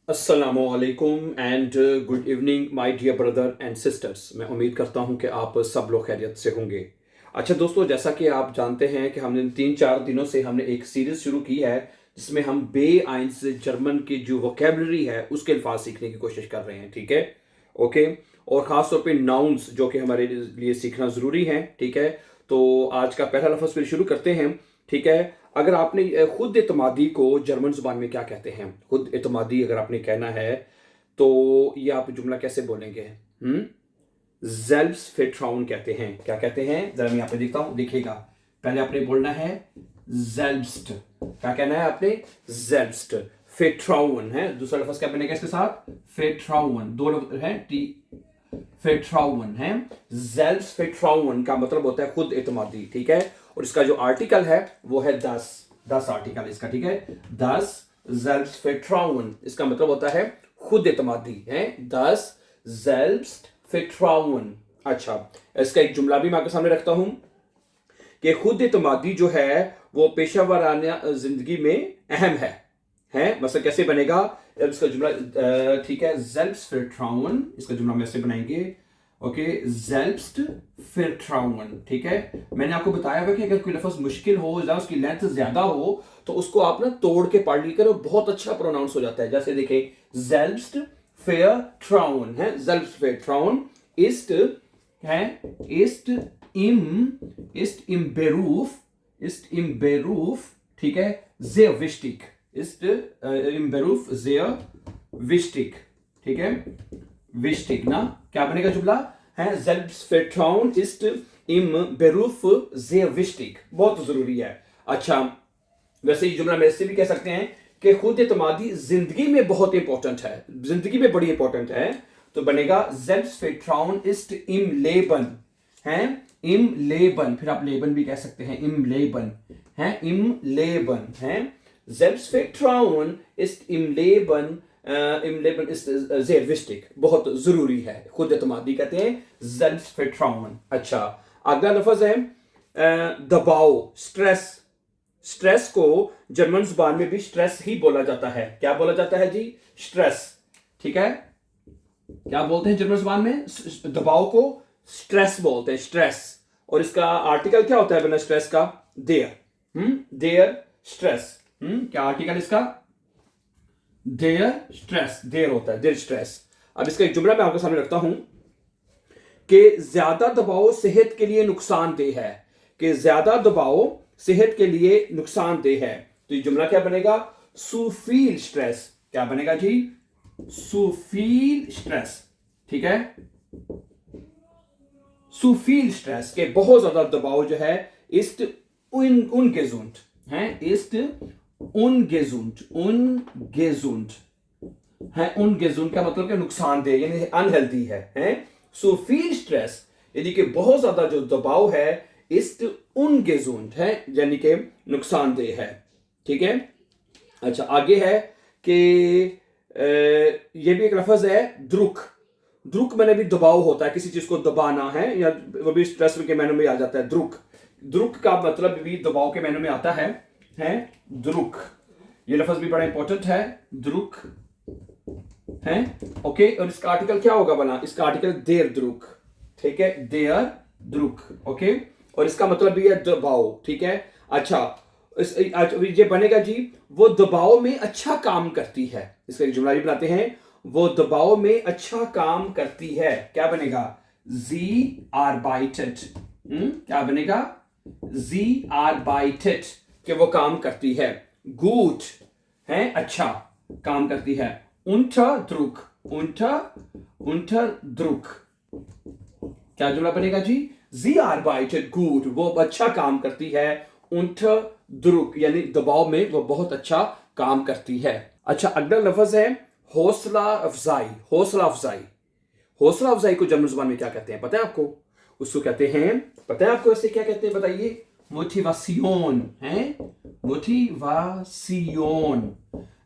अस्सलामुअलैकुम and good evening my dear brother and sisters. मैं उम्मीद करता हूं कि आप सब लोग खैरियत से होंगे। अच्छा दोस्तों, जैसा कि आप जानते हैं कि हमने 3-4 दिनों से हमने एक सीरीज शुरू की है जिसमें हम बे आइंस जर्मन की जो वोकेबलरी है उसके अल्फाज सीखने की कोशिश कर रहे हैं। ठीक है, ओके। और ख़ास तौर पे नाउन्स जो कि हमारे लिए सीखना ज़रूरी है। ठीक है, तो आज का पहला लफ्ज़ फिर शुरू करते हैं। ठीक है, अगर आपने खुद एतमादी को जर्मन जुबान में क्या कहते हैं, खुद एतमादी अगर आपने कहना है तो ये आप जुमला कैसे बोलेंगे? सेल्फ्सवर्ट्राउन कहते हैं। क्या कहते हैं, जरा मैं यहाँ पे देखता हूँ, देखिएगा। पहले आपने बोलना है selbst। क्या कहना है आपने? selbst। vertrauen है दूसरा लफ्ज, क्या बनेगा इसके साथ? vertrauen। दो लफ्ज है, टी vertrauen है। selbstvertrauen का मतलब होता है खुद एतमादी। ठीक है, और इसका जो आर्टिकल है वो है दस आर्टिकल इसका। ठीक है, दस selbstvertrauen इसका मतलब होता है खुद एतमादी है। दस selbstvertrauen। अच्छा, इसका एक जुमला भी मैं आपके सामने रखता हूं कि खुद एतमादी जो है वो पेशेवराना जिंदगी में अहम है। मतलब कैसे बनेगा इसका जुमला? ठीक है, selbstvertrauen इसका जुमला हम ऐसे बनाएंगे। Okay, selbstvertrauen। ठीक है, मैंने आपको बताया हुआ कि अगर कोई लफ्ज मुश्किल हो या उसकी लेंथ ज्यादा हो तो उसको आप ना तोड़ के पढ़ लिकर और बहुत अच्छा प्रोनाउंस हो जाता है। जैसे देखें, selbstvertrauen है, selbstvertrauen ist है, ist im Beruf, ठीक है, sehr wichtig, ist im Beruf sehr wichtig। ठीक है, wichtig ना, क्या बनेगा जुमला? है selbstvertrauen ist im Beruf sehr wichtig, बहुत जरूरी है। अच्छा, वैसे ये जुमला में ऐसे भी कह सकते हैं कि खुद एतमादी जिंदगी में बहुत इंपॉर्टेंट है, जिंदगी में बड़ी इंपॉर्टेंट है। तो बनेगा selbstvertrauen ist im Leben है, im Leben। फिर आप लेबन भी कह सकते हैं, im Leben है, im Leben है। selbstvertrauen ist im Leben, im Leben ist sehr wichtig, बहुत जरूरी है। खुद एतमादी कहते हैं selbstvertrauen। अच्छा, अगला लफ्ज है दबाव, स्ट्रेस। स्ट्रेस को जर्मन जुबान में भी स्ट्रेस ही बोला जाता है। क्या बोला जाता है जी? स्ट्रेस। ठीक है, क्या बोलते हैं जर्मन जुबान में? दबाव को स्ट्रेस बोलते हैं, स्ट्रेस। और इसका आर्टिकल क्या होता है बिना स्ट्रेस का? देयर। There stress. क्या आर्टिकल इसका? देयर स्ट्रेस, देयर होता है, देयर स्ट्रेस। अब इसका एक जुमला मैं आपके सामने रखता हूं कि ज्यादा दबाव सेहत के लिए नुकसानदेह है, कि ज्यादा दबाव सेहत के लिए नुकसानदेह है। तो ये जुमला क्या बनेगा? सुफील स्ट्रेस। क्या बनेगा जी? सुफील स्ट्रेस। ठीक है, सुफील स्ट्रेस के बहुत ज्यादा दबाव जो है ist ungesund है, ist ungesund है। ungesund का मतलब क्या? नुकसानदेह, यानी अनहेल्दी है। सुफील स्ट्रेस यानी कि बहुत ज्यादा जो दबाव है ist ungesund है, यानी कि नुकसानदेह है। ठीक है, अच्छा आगे है कि ये भी एक लफ्ज है द्रुक। द्रुक मैंने भी दबाव होता है, किसी चीज को दबाना है, या वो भी स्ट्रेस के मैनू में आ जाता है। द्रुक, द्रुक का मतलब भी दबाव के मैनू में आता है द्रुक। ये लफ्ज भी बड़ा इंपॉर्टेंट है, द्रुक है। ओके, और इसका आर्टिकल क्या होगा बना? इसका आर्टिकल देर द्रुक। ठीक है, देर द्रुक। ओके, और इसका मतलब भी है दबाव। ठीक है, अच्छा ये बनेगा जी, वो दबाव में अच्छा काम करती है। इसका एक जुमला भी बनाते हैं, वो दबाव में अच्छा काम करती है। क्या बनेगा? sie arbeitet। क्या बनेगा? sie arbeitet, कि वो काम करती है। gut है, अच्छा काम करती है। unter Druck, unter Druck, क्या जुमला बनेगा जी? sie arbeitet gut, वो अच्छा काम करती है। unter Druck यानी दबाव में वो बहुत अच्छा काम करती है। अच्छा, अगला लफ्ज है हौसला अफजाई। हौसला अफजाई, हौसला अफजाई को जर्मन जुबान में क्या कहते हैं पता है आपको? उसको कहते हैं, पता है आपको ऐसे क्या कहते हैं? बताइए। मोटिवेशन है, मोटिवेशन।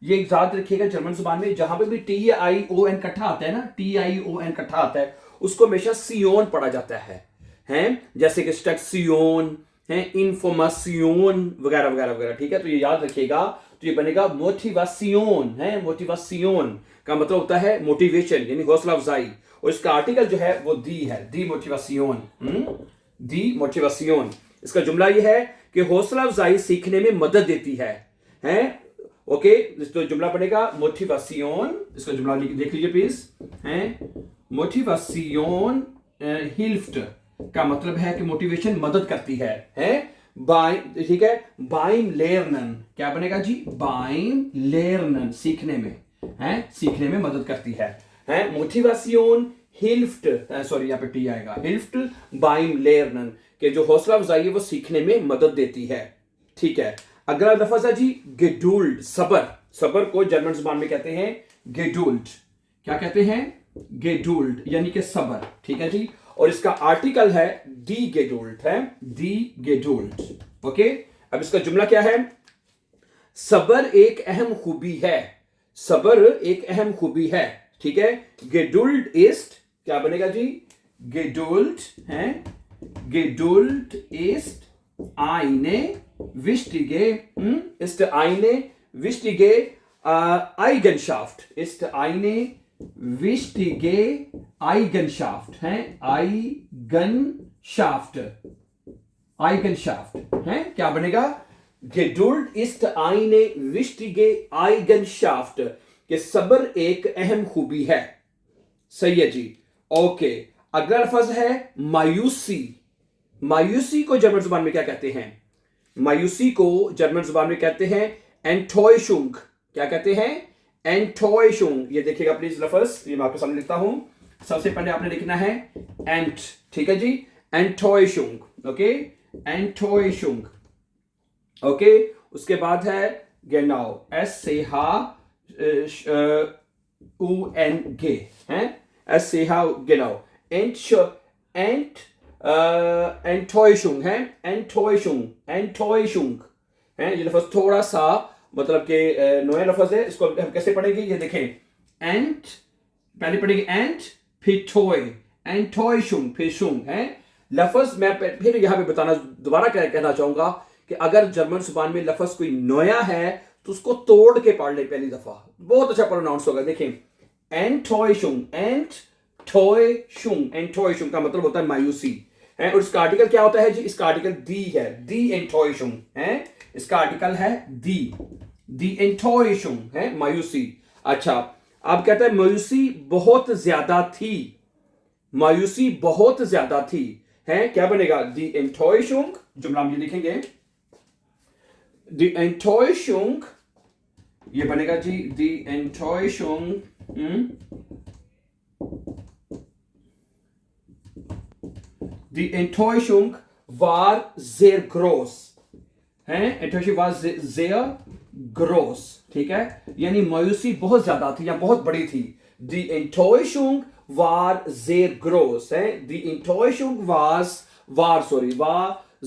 ये याद रखिएगा, जर्मन जुबान में जहां पे भी TION इकट्ठा आता है ना, TION इकट्ठा आता है, उसको हमेशा सियोन पढ़ा जाता है। जैसे कि स्टेक्सियोन है, इंफॉर्मेशन वगैरह वगैरह वगैरह। ठीक है, तो ये याद रखिएगा। तो ये बनेगा मोटिवासियोन है। मोटिवासियोन का मतलब होता है मोटिवेशन यानी हौसला अफजाई, और इसका आर्टिकल जो है वो दी है, दी मोटिवासियोन। दी मोटिवासियोन। इसका जुमला ये है कि हौसला अफजाई सीखने में मदद देती है, हैं? ओके, तो जुमला बनेगा मोटिवासियोन। इसका जुमला देख लीजिए प्लीज, हैं? मोटिवासियोन हिल्फ्ट का मतलब है कि मोटिवेशन मदद करती है, हैं? बाय, ठीक है, बाइम लेरनन क्या बनेगा जी? बाइम लेरनन सीखने में, हैं? सीखने में मदद करती है, हैं? मोटिवासियोन हिल्फ्ट, सॉरी यहाँ पे टी आएगा, हिल्फ्ट बाइम लेरनन के जो हौसला अफजाई है वो सीखने में मदद देती है। ठीक है, अगला लफ्ज है जी गेडुल्ड, सबर। सबर को जर्मन जुबान में कहते हैं गेडुल्ड। क्या कहते हैं? गेडुल्ड यानी कि सबर। ठीक है जी, और इसका आर्टिकल है दी गेडुल्ड, है दी गेडुल्ड। ओके, अब इसका जुमला क्या है? सबर एक अहम खूबी है। सबर एक अहम खूबी है। ठीक है, गेडुल्ड इस्ट क्या बनेगा जी? गेडुल्ड है, गेडुल्ड इस्ट आइने विस्टिगे, ist eine wichtige Eigenschaft, ist eine wichtige Eigenschaft, है Eigenschaft, Eigenschaft है, क्या बनेगा? Geduld ist eine wichtige Eigenschaft, कि सब्र एक अहम खूबी है। सही है जी। ओके, अगला लफ्ज है मायूसी। मायूसी को जर्मन जुबान में क्या कहते हैं? मायूसी को जर्मन जुबान में कहते हैं एंटॉयशुंग। क्या कहते हैं? एंटॉयशुंग। ये देखिएगा प्लीज लफ्ज, ये मैं आपके सामने लिखता हूं। सबसे पहले आपने लिखना है एंट, ठीक है जी, एंटॉयशुंग। ओके, एंटॉयशुंग। ओके, उसके बाद है गेनाउ, एस से हा उ एन गे, हैं? एस से हा गेनाउ, एंट एंटॉयशुंग है, एंटॉयशुंग, एंटॉयशुंग है। ये लफ्ज थोड़ा सा मतलब के नया लफ्ज है, इसको हम कैसे पढ़ेंगे? ये देखें, एंट पहले पढ़ेंगे एंट, फिर टॉय, एंटॉयशुंग, फिर शुंग है। लफ्ज मैं फिर यहां पे बताना दोबारा कहना चाहूंगा कि अगर जर्मन जुबान में लफ्ज कोई नया है तो उसको तोड़ के पढ़ ले पहली दफा, बहुत अच्छा प्रोनाउंस होगा। देखें, एंटॉयशुंग, एंटॉयशुंग, एंटॉयशुंग का मतलब होता है मायूसी है। और इसका आर्टिकल क्या होता है जी? इसका आर्टिकल दी है, दी एंटॉयशुंग है। इसका आर्टिकल है दी एंटॉयशुंग है, मायूसी। अच्छा, अब कहता है मायूसी बहुत ज्यादा थी, मायूसी बहुत ज्यादा थी, है। क्या बनेगा? दी एंटॉयशुंग, जुमला हम ये लिखेंगे, दी एंटॉयशुंग, ये बनेगा जी दी एंटॉयशुंग, Die Enttäuschung war sehr groß, है। Enttäuschung war sehr groß, ठीक है, यानी मायूसी बहुत ज्यादा थी या बहुत बड़ी थी। Die Enttäuschung war sehr groß, है। Die Enttäuschung war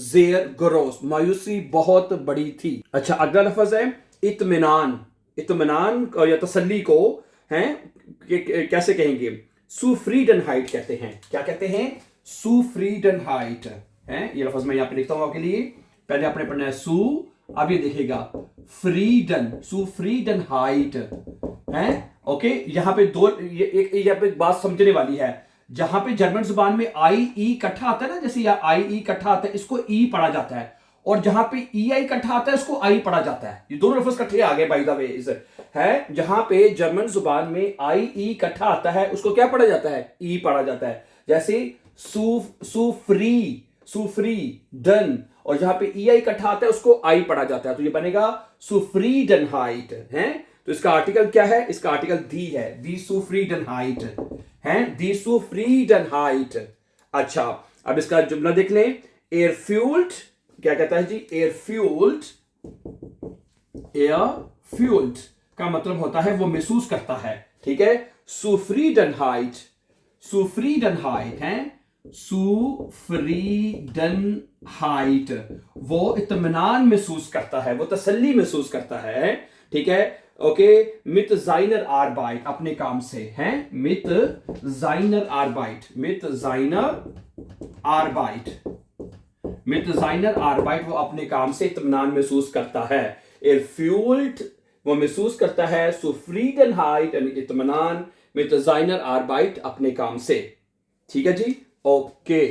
sehr groß, मायूसी बहुत बड़ी थी। अच्छा, अगला लफ्ज है इत्मीनान। इत्मीनान या तसल्ली को हैं कैसे कहेंगे? सुफ्रीडनहाइट कहते हैं। क्या कहते हैं? सुफ्रीडनहाइट है। ये लफ्ज मैं यहां पे लिखता हूं आपके लिए। पहले आपने पढ़ना है सु, अब ये देखिएगा फ्रीडन, सुफ्रीडनहाइट है। ओके, यहां पे दो यहाँ पे बात समझने वाली है। जहां पे जर्मन जुबान में आई ई इकट्ठा आता है ना, जैसे यहाँ आई ई इकट्ठा आता है, इसको ई पढ़ा जाता है, और जहां पे ई आई इकट्ठा आता है इसको आई पढ़ा जाता है। ये दोनों लफ्ज इकट्ठे आ गए बाय द वे है। जहां पे जर्मन जुबान में आई ई इकट्ठा आता है उसको क्या पढ़ा जाता है? ई पढ़ा जाता है। जैसे सुफ्री डन, और जहां पे ई आई इकट्ठा आता है उसको आई पढ़ा जाता है, तो ये बनेगा सुफ्रीडनहाइट है। तो इसका आर्टिकल क्या है? इसका आर्टिकल दी है, दी सुफ्रीडनहाइट है, दी सुफ्रीडनहाइट। अच्छा, अब इसका जुमला देख लें, एयरफ्यूल्ड, क्या कहता है जी? एयरफ्यूल्ड, एयरफ्यूल्ड का मतलब होता है वो महसूस करता है, ठीक है। सुफ्रीडनहाइट, सुफ्रीडनहाइट है, सुफ्रीडनहाइट, वो इत्मीनान महसूस करता है, वो तसल्ली महसूस करता है, ठीक है। ओके, मित जाइनर आरबाइट, अपने काम से है, मित जाइनर आरबाइट, मित जाइनर आरबाइट, मित जाइनर आरबाइट, वो अपने काम से इत्मीनान महसूस करता है। erfüllt, वो महसूस करता है, Zufriedenheit यानी इत्मीनान, mit seiner Arbeit अपने काम से। ठीक है जी, ओके।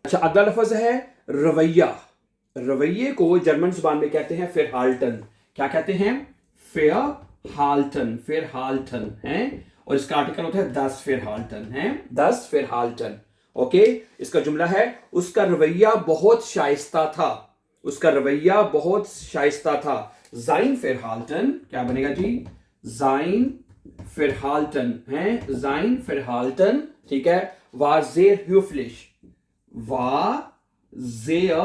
अच्छा, अगला लफ्ज है रवैया। रवैये को जर्मन जुबान में कहते हैं Verhalten। क्या कहते हैं? Verhalten, Verhalten है, और इसका आर्टिकल होता है das Verhalten है, das Verhalten। ओके, इसका जुमला है उसका रवैया बहुत शाइस्ता था, उसका रवैया बहुत शाइस्ता था। sein Verhalten क्या बनेगा जी? sein Verhalten है, sein Verhalten, ठीक है, war sehr höflich, war sehr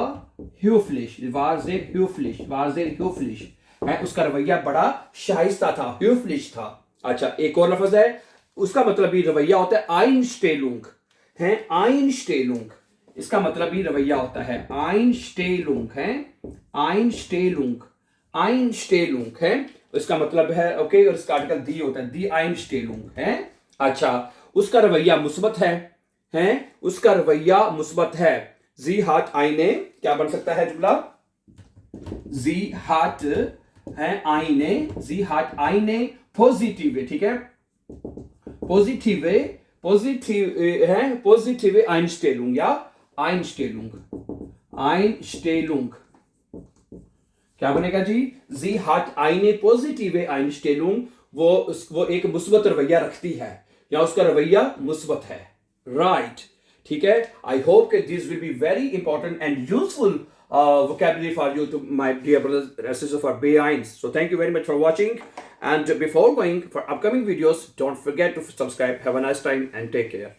höflich, war sehr höflich, war sehr höflich है, उसका रवैया बड़ा शाइस्ता था, höflich था। अच्छा, एक और लफ्ज है, उसका मतलब भी रवैया होता है Einstellung है, Einstellung, इसका मतलब भी रवैया होता है Einstellung है, Einstellung, Einstellung है, इसका मतलब है ओके, और इसका आर्टिकल दी होता है, दी Einstellung है। अच्छा, उसका रवैया मुस्बत है, उसका रवैया मुस्बत है। Sie hat eine, क्या बन सकता है जुमला? Sie hat है eine, sie hat eine positive, ठीक है, positive, है, positive Einstellung या Einstellung, Einstellung क्या बनेगा जी? Sie hat eine positive Einstellung, वो एक मुस्बत रवैया रखती है या उसका रवैया मुस्बत है, राइट, ठीक है। आई होप कि this will be very important and useful vocabulary for you, to my dear brothers and sisters for B1. So thank you very much for watching, and before going for upcoming videos, don't forget to subscribe. Have a nice time and take care.